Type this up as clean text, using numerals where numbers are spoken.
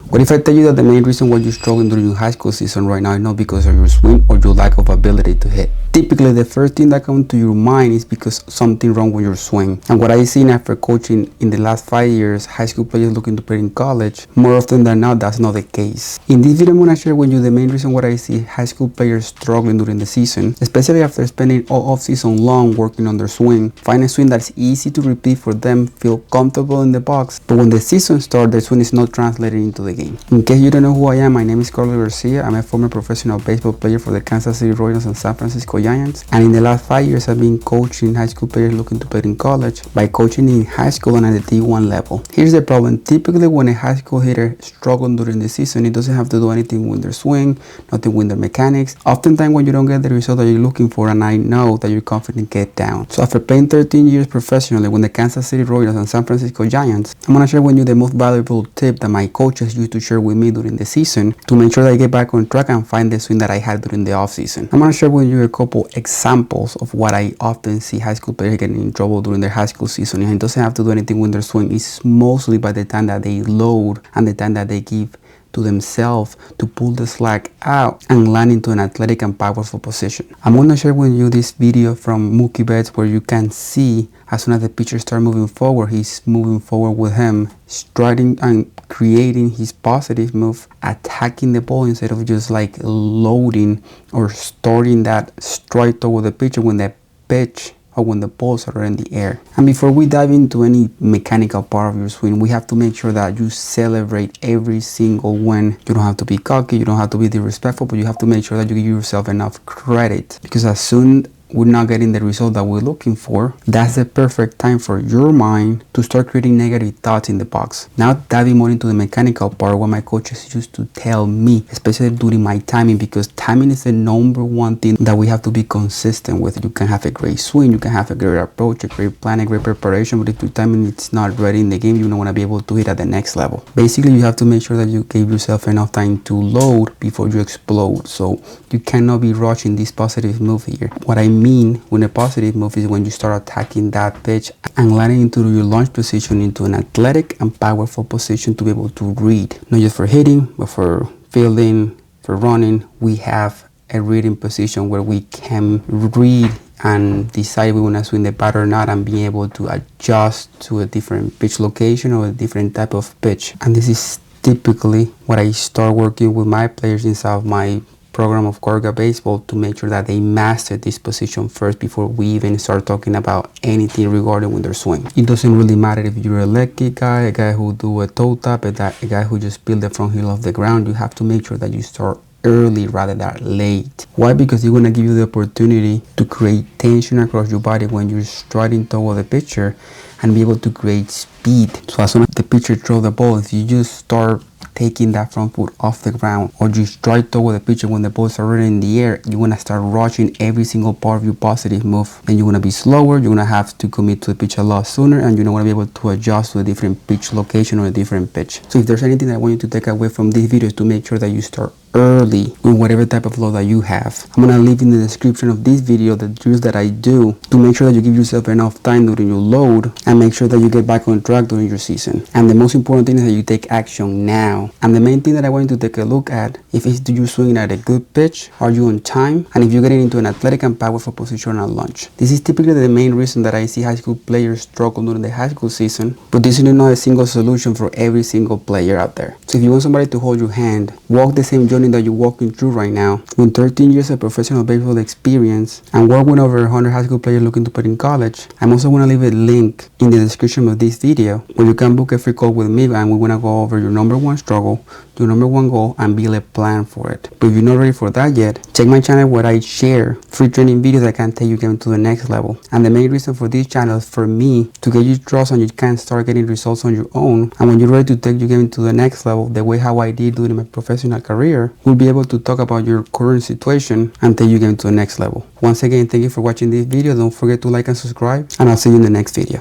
What if I tell you that the main reason why you're struggling during your high school season right now is not because of your swing or your lack of ability to hit? Typically, the first thing that comes to your mind is because something wrong with your swing. And what I've seen after coaching in the last 5 years, high school players looking to play in college, more often than not, that's not the case. In this video, I'm going to share with you the main reason why I see high school players struggling during the season, especially after spending all off-season long working on their swing. Find a swing that's easy to repeat for them, feel comfortable in the box, but when the season starts, their swing is not translated into the game. In case you don't know who I am, my name is Carlos Garcia. I'm a former professional baseball player for the Kansas City Royals and San Francisco Giants. And in the last 5 years, I've been coaching high school players looking to play in college by coaching in high school and at the D1 level. Here's the problem. Typically, when a high school hitter struggles during the season, it doesn't have to do anything with their swing, nothing with their mechanics. Oftentimes, when you don't get the result that you're looking for, and I know that your confidence gets down. So after playing 13 years professionally with the Kansas City Royals and San Francisco Giants, I'm going to share with you the most valuable tip that my coaches used to share with me during the season to make sure that I get back on track and find the swing that I had during the off season. I'm going to share with you a couple examples of what I often see high school players getting in trouble during their high school season, and it doesn't have to do anything with their swing. It's mostly by the time that they load and the time that they give to themselves to pull the slack out and land into an athletic and powerful position. I'm going to share with you this video from Mookie Betts where you can see as soon as the pitcher starts moving forward, he's moving forward with him, striding and creating his positive move, attacking the ball instead of just like loading or starting that strike toward the pitcher when the pitch or when the balls are in the air. And before we dive into any mechanical part of your swing, we have to make sure that you celebrate every single win. You don't have to be cocky, you don't have to be disrespectful, but you have to make sure that you give yourself enough credit, because as soon we're not getting the result that we're looking for, that's the perfect time for your mind to start creating negative thoughts in the box. Now diving more into the mechanical part, what my coaches used to tell me, especially during my timing, because timing is the number one thing that we have to be consistent with. You can have a great swing, you can have a great approach, a great plan, a great preparation, but if your timing is not ready in the game, you don't want to be able to hit at the next level. Basically, you have to make sure that you give yourself enough time to load before you explode. So you cannot be rushing this positive move here. What I mean when a positive move is when you start attacking that pitch and landing into your launch position into an athletic and powerful position to be able to read, not just for hitting but for fielding, for running. We have a reading position where we can read and decide we want to swing the bat or not, and being able to adjust to a different pitch location or a different type of pitch. And this is typically what I start working with my players inside my program of Carga Baseball, to make sure that they master this position first before we even start talking about anything regarding with their swing. It doesn't really matter if you're a leg kick guy, a guy who do a toe tap, a guy who just build the front heel off the ground. You have to make sure that you start early rather than late. Why? Because you're going to give you the opportunity to create tension across your body when you're striding toward the pitcher and be able to create speed. So as soon as the pitcher throws the ball, if you just start taking that front foot off the ground, or you strike toward the pitcher when the ball is already in the air, you're going to start rushing every single part of your positive move. Then you're going to be slower, you're going to have to commit to the pitch a lot sooner, and you're not going to be able to adjust to a different pitch location or a different pitch. So if there's anything that I want you to take away from this video, is to make sure that you start early with whatever type of load that you have. I'm going to leave in the description of this video the drills that I do to make sure that you give yourself enough time during your load and make sure that you get back on track during your season. And the most important thing is that you take action now. And the main thing that I want you to take a look at, if it's do you swinging at a good pitch, are you on time, and if you're getting into an athletic and powerful position at launch. This is typically the main reason that I see high school players struggle during the high school season, but this is not a single solution for every single player out there. So if you want somebody to hold your hand, walk the same journey that you're walking through right now, with 13 years of professional baseball experience, and work with over 100 high school players looking to play in college, I'm also going to leave a link in the description of this video where you can book a free call with me, and we're going to go over your number one struggle, your number one goal, and build a plan for it. But if you're not ready for that yet, check my channel where I share free training videos that can take you to the next level. And the main reason for this channel is for me to get you trust and you can start getting results on your own. And when you're ready to take your game to the next level, the way how I did during my professional career, we'll be able to talk about your current situation and take your game to the next level. Once again, thank you for watching this video. Don't forget to like and subscribe, and I'll see you in the next video.